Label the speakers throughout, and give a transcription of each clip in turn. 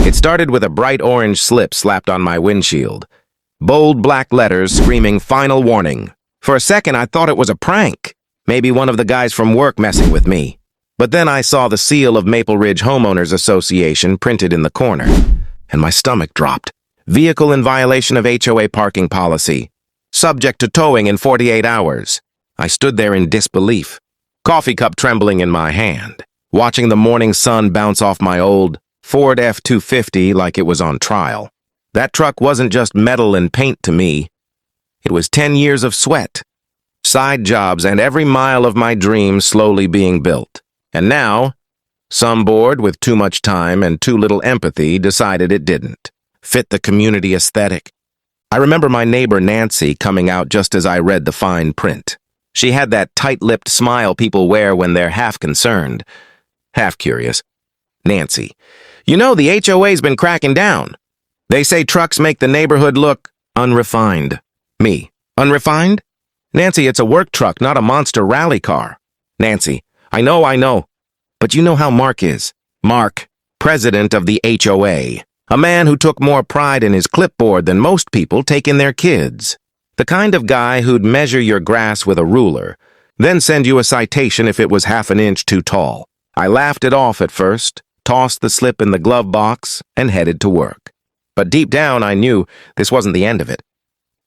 Speaker 1: It started with a bright orange slip slapped on my windshield. Bold black letters screaming "Final Warning." For a second, I thought it was a prank. Maybe one of the guys from work messing with me. But then I saw the seal of Maple Ridge Homeowners Association printed in the corner, and my stomach dropped. Vehicle in violation of HOA parking policy. Subject to towing in 48 hours. I stood there in disbelief, coffee cup trembling in my hand, watching the morning sun bounce off my old Ford F-250 like it was on trial. That truck wasn't just metal and paint to me. It was 10 years of sweat, side jobs, and every mile of my dream slowly being built. And now, some board with too much time and too little empathy decided it didn't fit the community aesthetic. I remember my neighbor Nancy coming out just as I read the fine print. She had that tight-lipped smile people wear when they're half concerned, half curious. Nancy, you know the HOA's been cracking down. They say trucks make the neighborhood look unrefined. Me, unrefined? Nancy, it's a work truck, not a monster rally car. Nancy, I know. But you know how Mark is. Mark, president of the HOA. A man who took more pride in his clipboard than most people take in their kids. The kind of guy who'd measure your grass with a ruler, then send you a citation if it was half an inch too tall. I laughed it off at first, tossed the slip in the glove box, and headed to work. But deep down, I knew this wasn't the end of it.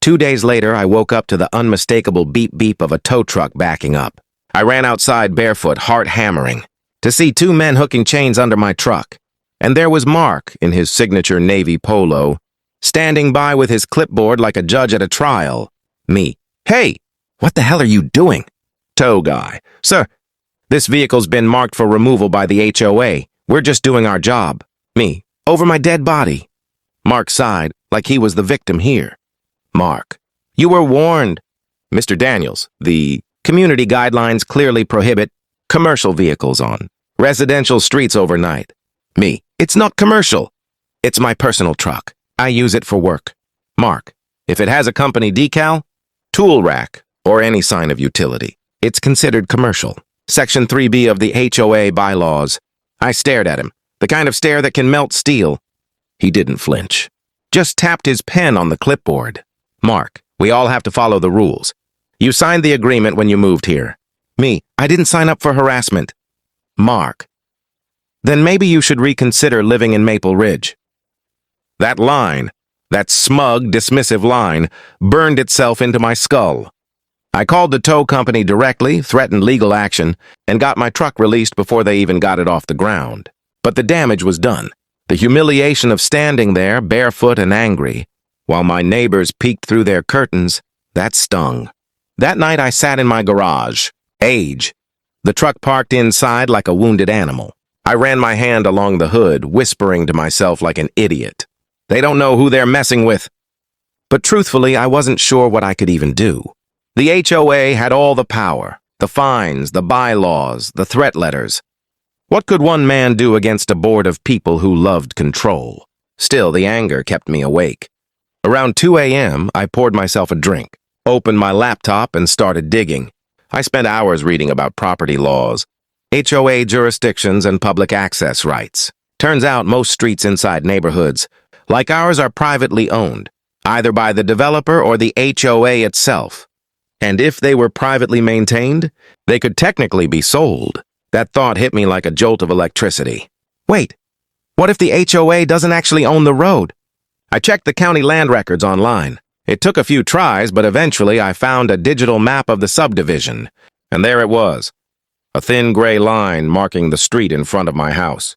Speaker 1: 2 days later, I woke up to the unmistakable beep-beep of a tow truck backing up. I ran outside barefoot, heart hammering, to see 2 men hooking chains under my truck. And there was Mark, in his signature navy polo, standing by with his clipboard like a judge at a trial. Me. Hey, what the hell are you doing? Tow guy. Sir, this vehicle's been marked for removal by the HOA. We're just doing our job. Me. Over my dead body. Mark sighed, like he was the victim here. Mark. You were warned. Mr. Daniels, the community guidelines clearly prohibit commercial vehicles on residential streets overnight. Me. It's not commercial. It's my personal truck. I use it for work. Mark. If it has a company decal, tool rack, or any sign of utility, it's considered commercial. Section 3B of the HOA bylaws. I stared at him, the kind of stare that can melt steel. He didn't flinch. Just tapped his pen on the clipboard. Mark, we all have to follow the rules. You signed the agreement when you moved here. Me, I didn't sign up for harassment. Mark, then maybe you should reconsider living in Maple Ridge. That line, that smug, dismissive line, burned itself into my skull. I called the tow company directly, threatened legal action, and got my truck released before they even got it off the ground. But the damage was done. The humiliation of standing there, barefoot and angry, while my neighbors peeked through their curtains, that stung. That night I sat in my garage. Age. The truck parked inside like a wounded animal. I ran my hand along the hood, whispering to myself like an idiot. They don't know who they're messing with. But truthfully, I wasn't sure what I could even do. The HOA had all the power, the fines, the bylaws, the threat letters. What could one man do against a board of people who loved control? Still, the anger kept me awake. Around 2 a.m., I poured myself a drink, opened my laptop, and started digging. I spent hours reading about property laws, HOA jurisdictions, and public access rights. Turns out most streets inside neighborhoods, like ours, are privately owned, either by the developer or the HOA itself. And if they were privately maintained, they could technically be sold. That thought hit me like a jolt of electricity. Wait, what if the HOA doesn't actually own the road? I checked the county land records online. It took a few tries, but eventually I found a digital map of the subdivision. And there it was, a thin gray line marking the street in front of my house.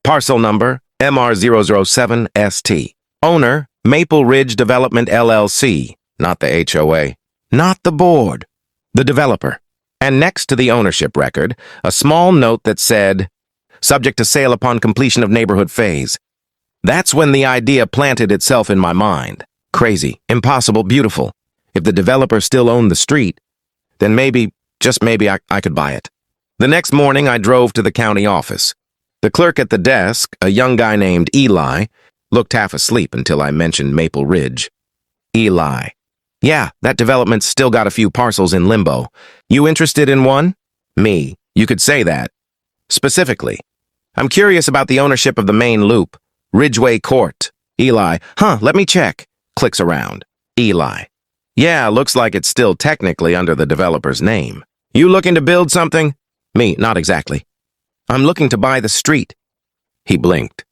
Speaker 1: Parcel number, MR007ST. Owner, Maple Ridge Development LLC, not the HOA. Not the board, the developer. And next to the ownership record, a small note that said, subject to sale upon completion of neighborhood phase. That's when the idea planted itself in my mind. Crazy, impossible, beautiful. If the developer still owned the street, then maybe, just maybe, I could buy it. The next morning, I drove to the county office. The clerk at the desk, a young guy named Eli, looked half asleep until I mentioned Maple Ridge. Eli. Yeah, that development's still got a few parcels in limbo. You interested in one? Me. You could say that. Specifically, I'm curious about the ownership of the main loop. Ridgeway Court. Eli. Let me check. Clicks around. Eli. Yeah, looks like it's still technically under the developer's name. You looking to build something? Me, not exactly. I'm looking to buy the street. He blinked.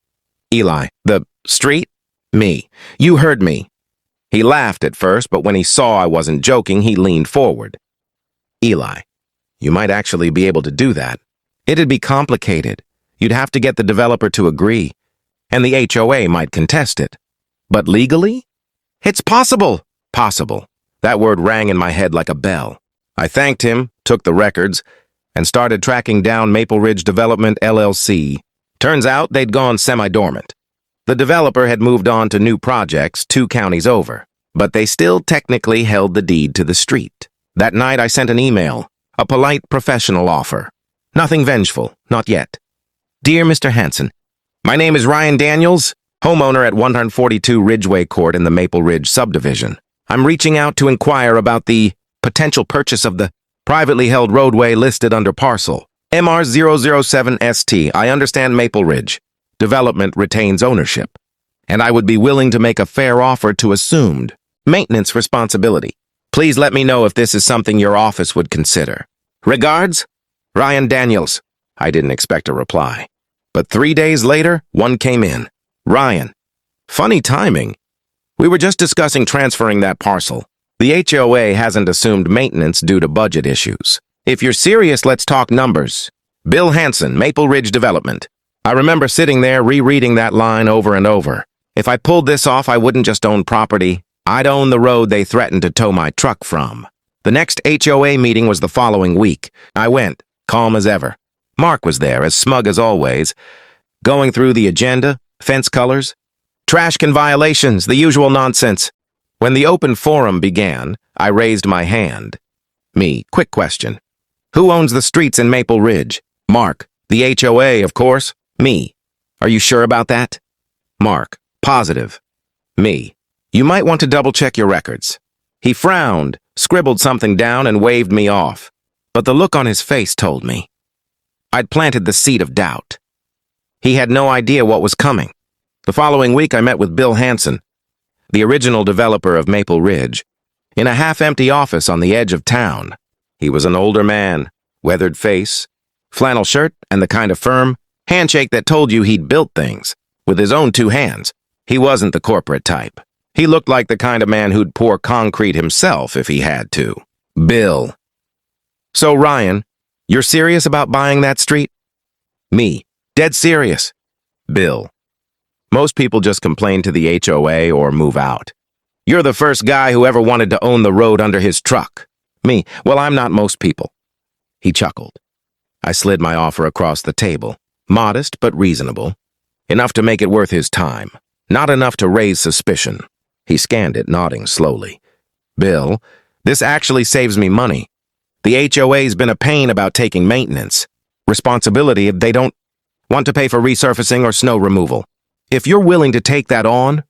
Speaker 1: Eli. The street? Me. You heard me. He laughed at first, but when he saw I wasn't joking, he leaned forward. Eli. You might actually be able to do that. It'd be complicated. You'd have to get the developer to agree, and the HOA might contest it. But legally? It's possible. Possible. That word rang in my head like a bell. I thanked him, took the records, and started tracking down Maple Ridge Development, LLC. Turns out they'd gone semi-dormant. The developer had moved on to new projects 2 counties over, but they still technically held the deed to the street. That night I sent an email, a polite professional offer. Nothing vengeful, not yet. Dear Mr. Hanson, my name is Ryan Daniels, homeowner at 142 Ridgeway Court in the Maple Ridge subdivision. I'm reaching out to inquire about the potential purchase of the privately held roadway listed under parcel MR007ST. I understand Maple Ridge Development retains ownership, and I would be willing to make a fair offer to assumed maintenance responsibility. Please let me know if this is something your office would consider. Regards, Ryan Daniels. I didn't expect a reply, but 3 days later, one came in. Ryan. Funny timing. We were just discussing transferring that parcel. The HOA hasn't assumed maintenance due to budget issues. If you're serious, let's talk numbers. Bill Hanson, Maple Ridge Development. I remember sitting there rereading that line over and over. If I pulled this off, I wouldn't just own property. I'd own the road they threatened to tow my truck from. The next HOA meeting was the following week. I went, calm as ever. Mark was there, as smug as always, going through the agenda, fence colors, trash can violations, the usual nonsense. When the open forum began, I raised my hand. Me, quick question. Who owns the streets in Maple Ridge? Mark. The HOA, of course. Me. Are you sure about that? Mark. Positive. Me. You might want to double-check your records. He frowned, scribbled something down, and waved me off. But the look on his face told me. I'd planted the seed of doubt. He had no idea what was coming. The following week, I met with Bill Hanson, the original developer of Maple Ridge, in a half-empty office on the edge of town. He was an older man, weathered face, flannel shirt, and the kind of firm handshake that told you he'd built things with his own 2 hands. He wasn't the corporate type. He looked like the kind of man who'd pour concrete himself if he had to. Bill. So, Ryan, you're serious about buying that street? Me. Dead serious. Bill. Most people just complain to the HOA or move out. You're the first guy who ever wanted to own the road under his truck. Me. Well, I'm not most people. He chuckled. I slid my offer across the table. Modest but reasonable. Enough to make it worth his time. Not enough to raise suspicion. He scanned it, nodding slowly. Bill, this actually saves me money. The HOA's been a pain about taking maintenance. Responsibility if they don't want to pay for resurfacing or snow removal. If you're willing to take that on,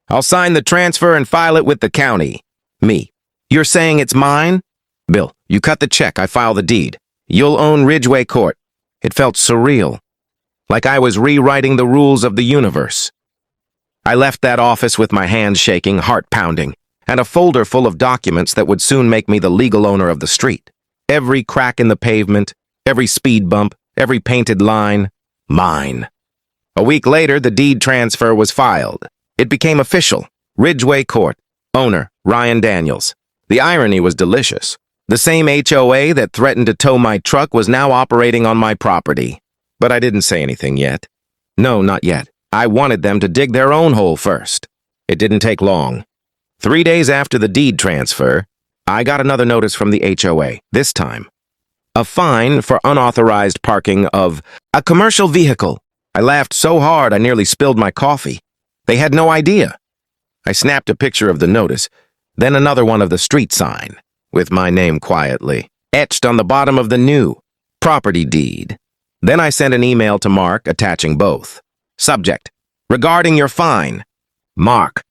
Speaker 1: I'll sign the transfer and file it with the county. Me. You're saying it's mine? Bill, you cut the check, I file the deed. You'll own Ridgeway Court. It felt surreal. Like I was rewriting the rules of the universe. I left that office with my hands shaking, heart pounding, and a folder full of documents that would soon make me the legal owner of the street. Every crack in the pavement, every speed bump, every painted line, mine. A week later, the deed transfer was filed. It became official. Ridgeway Court. Owner, Ryan Daniels. The irony was delicious. The same HOA that threatened to tow my truck was now operating on my property. But I didn't say anything yet. No, not yet. I wanted them to dig their own hole first. It didn't take long. 3 days after the deed transfer, I got another notice from the HOA, this time. A fine for unauthorized parking of a commercial vehicle. I laughed so hard I nearly spilled my coffee. They had no idea. I snapped a picture of the notice, then another one of the street sign, with my name quietly etched on the bottom of the new property deed. Then I sent an email to Mark attaching both. Subject: regarding your fine. Mark,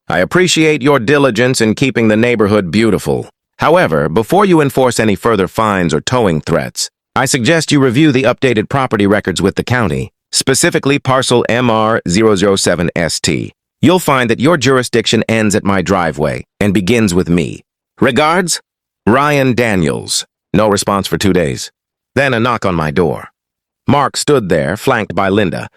Speaker 1: I appreciate your diligence in keeping the neighborhood beautiful. However, before you enforce any further fines or towing threats, I suggest you review the updated property records with the county. specifically parcel MR007ST. You'll find that your jurisdiction ends at my driveway and begins with me. Regards, Ryan Daniels. No response for 2 days. Then a knock on my door. Mark stood there, flanked by Linda,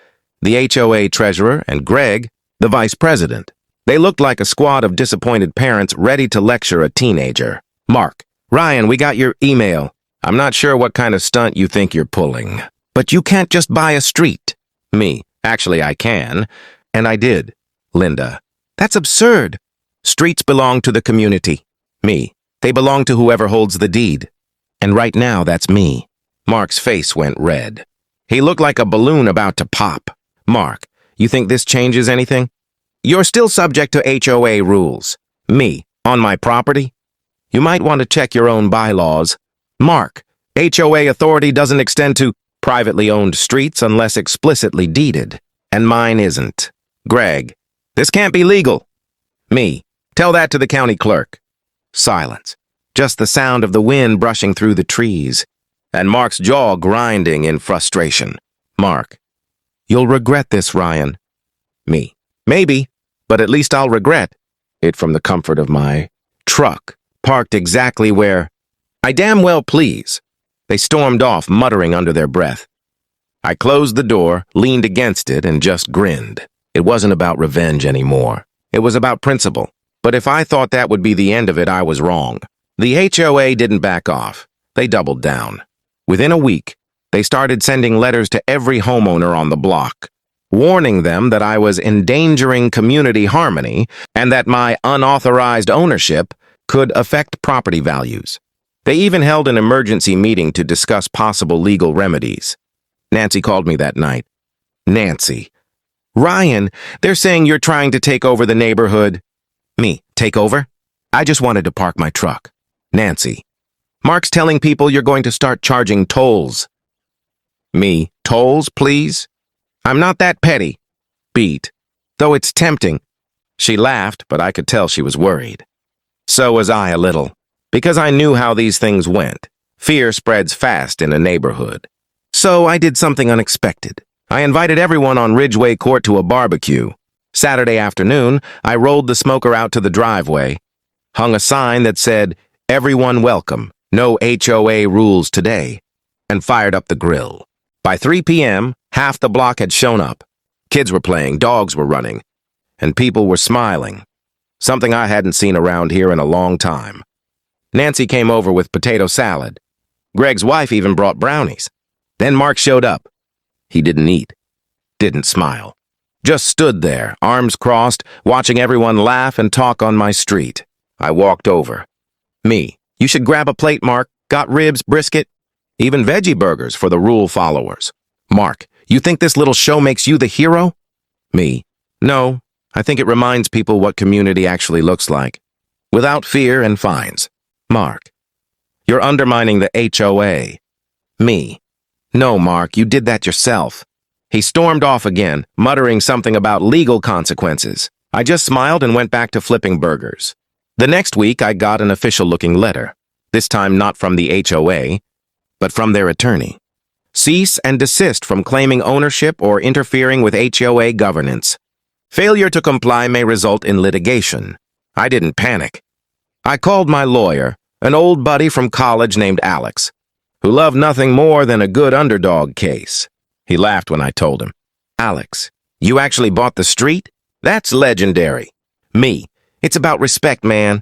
Speaker 1: the HOA treasurer, and Greg, the vice president. They looked like a squad of disappointed parents ready to lecture a teenager. Mark, Ryan, we got your email. I'm not sure what kind of stunt you think you're pulling, but you can't just buy a street. Me, actually I can, and I did. Linda, that's absurd. Streets belong to the community. Me, they belong to whoever holds the deed. And right now, that's me. Mark's face went red. He looked like a balloon about to pop. Mark, you think this changes anything? You're still subject to HOA rules. Me, on my property? You might want to check your own bylaws. Mark, HOA authority doesn't extend to privately owned streets unless explicitly deeded, and mine isn't. Greg, this can't be legal. Me, tell that to the county clerk. Silence. Just the sound of the wind brushing through the trees, and Mark's jaw grinding in frustration. Mark, you'll regret this, Ryan. Me, maybe, but at least I'll regret it from the comfort of my truck, parked exactly where I damn well please. They stormed off, muttering under their breath. I closed the door, leaned against it, and just grinned. It wasn't about revenge anymore. It was about principle. But if I thought that would be the end of it, I was wrong. The HOA didn't back off. They doubled down. Within a week, they started sending letters to every homeowner on the block, warning them that I was endangering community harmony and that my unauthorized ownership could affect property values. They even held an emergency meeting to discuss possible legal remedies. Nancy called me that night. Nancy, Ryan, they're saying you're trying to take over the neighborhood. Me, take over? I just wanted to park my truck. Nancy, Mark's telling people you're going to start charging tolls. Me, tolls, please? I'm not that petty. Beat, though it's tempting. She laughed, but I could tell she was worried. So was I a little, because I knew how these things went. Fear spreads fast in a neighborhood. So I did something unexpected. I invited everyone on Ridgeway Court to a barbecue. Saturday afternoon, I rolled the smoker out to the driveway, hung a sign that said, "Everyone welcome, no HOA rules today," and fired up the grill. By 3 p.m., half the block had shown up. Kids were playing, dogs were running, and people were smiling. Something I hadn't seen around here in a long time. Nancy came over with potato salad. Greg's wife even brought brownies. Then Mark showed up. He didn't eat, didn't smile. Just stood there, arms crossed, watching everyone laugh and talk on my street. I walked over. Me, you should grab a plate, Mark. Got ribs, brisket, even veggie burgers for the rule followers. Mark, you think this little show makes you the hero? Me, no, I think it reminds people what community actually looks like, without fear and fines. Mark, you're undermining the HOA. Me, no, Mark, you did that yourself. He stormed off again, muttering something about legal consequences. I just smiled and went back to flipping burgers. The next week, I got an official-looking letter, this time not from the HOA, but from their attorney. Cease and desist from claiming ownership or interfering with HOA governance. Failure to comply may result in litigation. I didn't panic. I called my lawyer, an old buddy from college named Alex, who loved nothing more than a good underdog case. He laughed when I told him, "Alex, you actually bought the street? That's legendary." Me, it's about respect, man.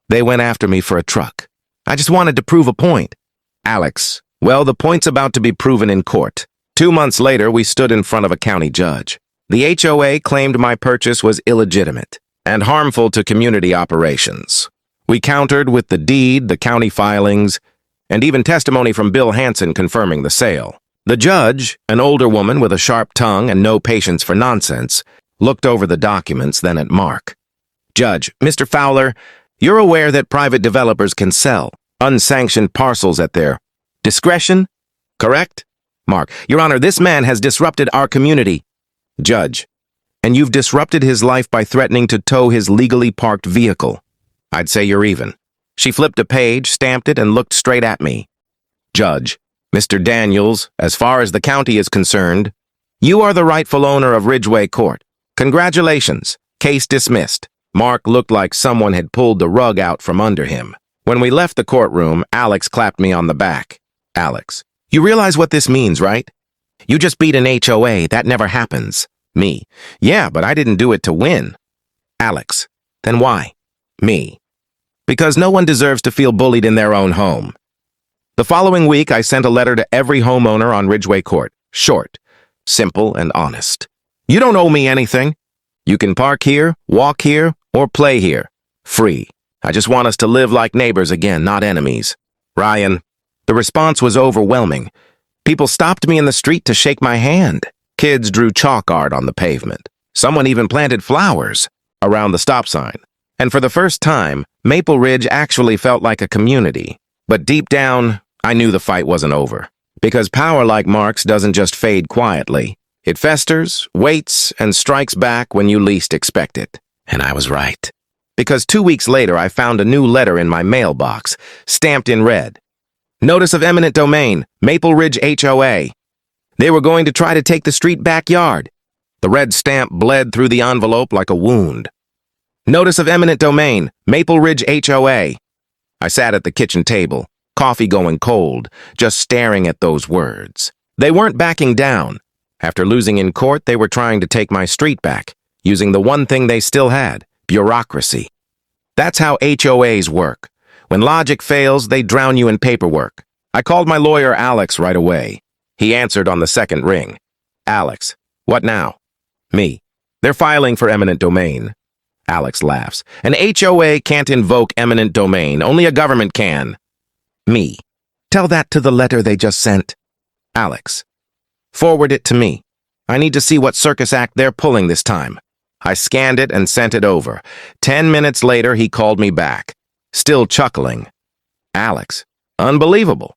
Speaker 1: They went after me for a truck. I just wanted to prove a point. Alex, well, the point's about to be proven in court. 2 months later, we stood in front of a county judge. The HOA claimed my purchase was illegitimate and harmful to community operations. We countered with the deed, the county filings, and even testimony from Bill Hansen confirming the sale. The judge, an older woman with a sharp tongue and no patience for nonsense, looked over the documents, then at Mark. "Judge, Mr. Fowler, you're aware that private developers can sell unsanctioned parcels at their discretion, correct?" Mark, "Your Honor, this man has disrupted our community." Judge, "And you've disrupted his life by threatening to tow his legally parked vehicle. I'd say you're even." She flipped a page, stamped it, and looked straight at me. Judge, "Mr. Daniels, as far as the county is concerned, You are the rightful owner of Ridgeway Court. Congratulations. Case dismissed. Mark looked like someone had pulled the rug out from under him. When we left the courtroom, Alex clapped me on the back. Alex, you realize what this means, right? You just beat an HOA. That never happens. Me. Yeah, but I didn't do it to win. Alex. Then why? Me. Because no one deserves to feel bullied in their own home. The following week, I sent a letter to every homeowner on Ridgeway Court. Short, simple, and honest. You don't owe me anything. You can park here, walk here, or play here. Free. I just want us to live like neighbors again, not enemies. Ryan. The response was overwhelming. People stopped me in the street to shake my hand. Kids drew chalk art on the pavement. Someone even planted flowers around the stop sign. And for the first time, Maple Ridge actually felt like a community. But deep down, I knew the fight wasn't over. Because power like Mark's doesn't just fade quietly. It festers, waits, and strikes back when you least expect it. And I was right. Because 2 weeks later, I found a new letter in my mailbox, stamped in red. Notice of eminent domain, Maple Ridge HOA. They were going to try to take the street backyard. The red stamp bled through the envelope like a wound. Notice of eminent domain, Maple Ridge HOA. I sat at the kitchen table, coffee going cold, just staring at those words. They weren't backing down. After losing in court, they were trying to take my street back, using the one thing they still had, bureaucracy. That's how HOAs work. When logic fails, they drown you in paperwork. I called my lawyer Alex right away. He answered on the second ring. Alex, what now? Me. They're filing for eminent domain. Alex laughs. An HOA can't invoke eminent domain. Only a government can. Me. Tell that to the letter they just sent. Alex. Forward it to me. I need to see what circus act they're pulling this time. I scanned it and sent it over. 10 minutes later, he called me back, still chuckling. Alex. Unbelievable.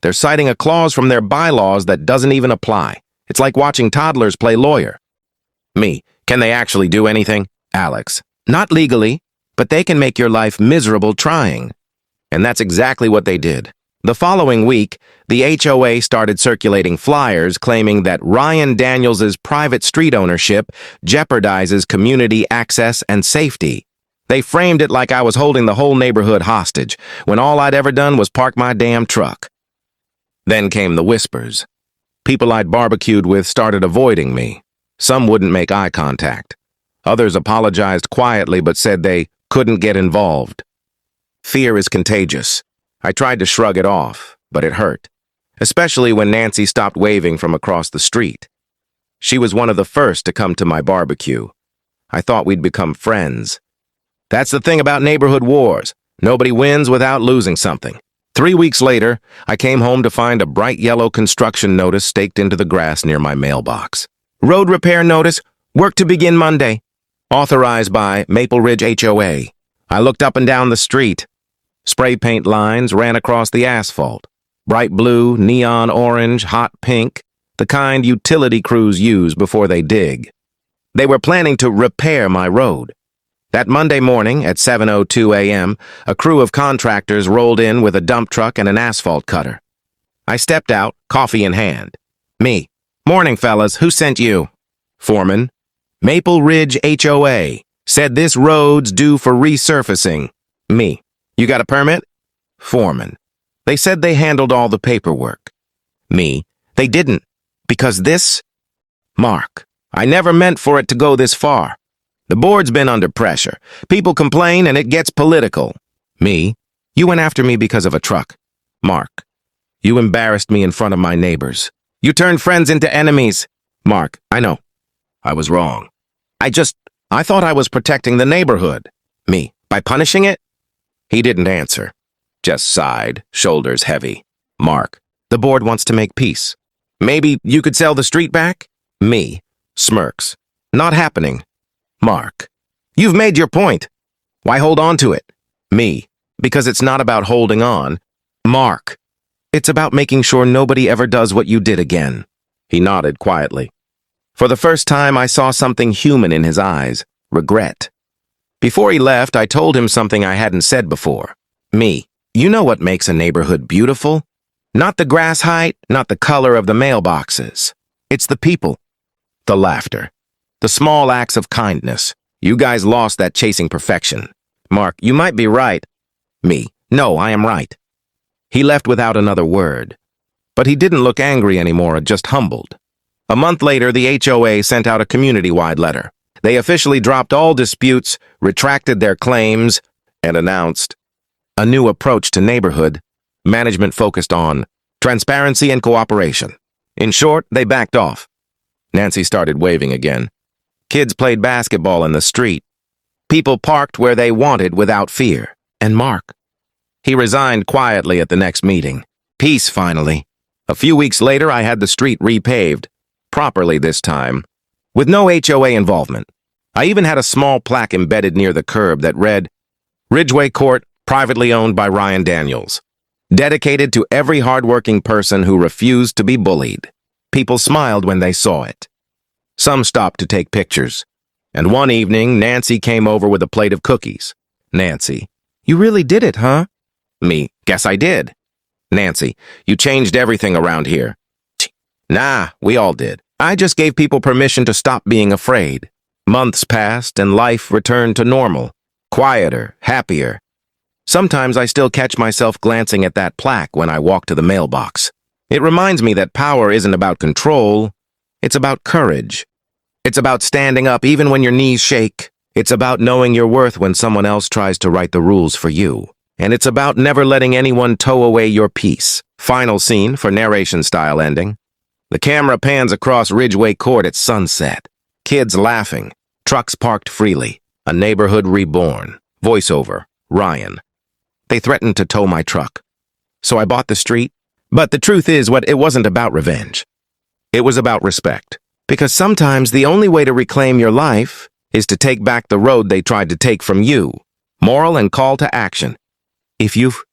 Speaker 1: They're citing a clause from their bylaws that doesn't even apply. It's like watching toddlers play lawyer. Me. Can they actually do anything? Alex. Not legally, but they can make your life miserable trying. And that's exactly what they did. The following week, the HOA started circulating flyers claiming that Ryan Daniels' private street ownership jeopardizes community access and safety. They framed it like I was holding the whole neighborhood hostage, when all I'd ever done was park my damn truck. Then came the whispers. People I'd barbecued with started avoiding me. Some wouldn't make eye contact. Others apologized quietly but said they couldn't get involved. Fear is contagious. I tried to shrug it off, but it hurt, especially when Nancy stopped waving from across the street. She was one of the first to come to my barbecue. I thought we'd become friends. That's the thing about neighborhood wars. Nobody wins without losing something. 3 weeks later, I came home to find a bright yellow construction notice staked into the grass near my mailbox. Road repair notice, work to begin Monday. Authorized by Maple Ridge HOA. I looked up and down the street. Spray paint lines ran across the asphalt. Bright blue, neon orange, hot pink, the kind utility crews use before they dig. They were planning to repair my road. That Monday morning at 7:02 a.m., a crew of contractors rolled in with a dump truck and an asphalt cutter. I stepped out, coffee in hand. Me. Morning, fellas. Who sent you? Foreman. Maple Ridge HOA. Said this road's due for resurfacing. Me. You got a permit? Foreman. They said they handled all the paperwork. Me. They didn't. Because this? Mark. I never meant for it to go this far. The board's been under pressure. People complain and it gets political. Me. You went after me because of a truck. Mark. You embarrassed me in front of my neighbors. You turned friends into enemies. Mark. I know. I was wrong. I thought I was protecting the neighborhood. Me. By punishing it? He didn't answer. Just sighed, shoulders heavy. Mark. The board wants to make peace. Maybe you could sell the street back? Me. Smirks. Not happening. Mark. You've made your point. Why hold on to it? Me. Because it's not about holding on. Mark. It's about making sure nobody ever does what you did again. He nodded quietly. For the first time, I saw something human in his eyes. Regret. Before he left, I told him something I hadn't said before. Me. You know what makes a neighborhood beautiful? Not the grass height, not the color of the mailboxes. It's the people. The laughter. The small acts of kindness. You guys lost that chasing perfection. Mark, you might be right. Me. No, I am right. He left without another word. But he didn't look angry anymore, just humbled. A month later, the HOA sent out a community-wide letter. They officially dropped all disputes, retracted their claims, and announced a new approach to neighborhood management focused on transparency and cooperation. In short, they backed off. Nancy started waving again. Kids played basketball in the street. People parked where they wanted without fear. And Mark? He resigned quietly at the next meeting. Peace, finally. A few weeks later, I had the street repaved. Properly this time. With no HOA involvement. I even had a small plaque embedded near the curb that read, Ridgeway Court, privately owned by Ryan Daniels. Dedicated to every hardworking person who refused to be bullied. People smiled when they saw it. Some stopped to take pictures. And one evening, Nancy came over with a plate of cookies. Nancy, you really did it, huh? Me, guess I did. Nancy, you changed everything around here. Nah, we all did. I just gave people permission to stop being afraid. Months passed and life returned to normal. Quieter, happier. Sometimes I still catch myself glancing at that plaque when I walk to the mailbox. It reminds me that power isn't about control. It's about courage. It's about standing up even when your knees shake. It's about knowing your worth when someone else tries to write the rules for you. And it's about never letting anyone tow away your peace. Final scene for narration-style ending. The camera pans across Ridgeway Court at sunset. Kids laughing. Trucks parked freely. A neighborhood reborn. Voiceover. Ryan. They threatened to tow my truck. So I bought the street. But the truth is, it wasn't about revenge. It was about respect. Because sometimes the only way to reclaim your life is to take back the road they tried to take from you. Moral and call to action. If you've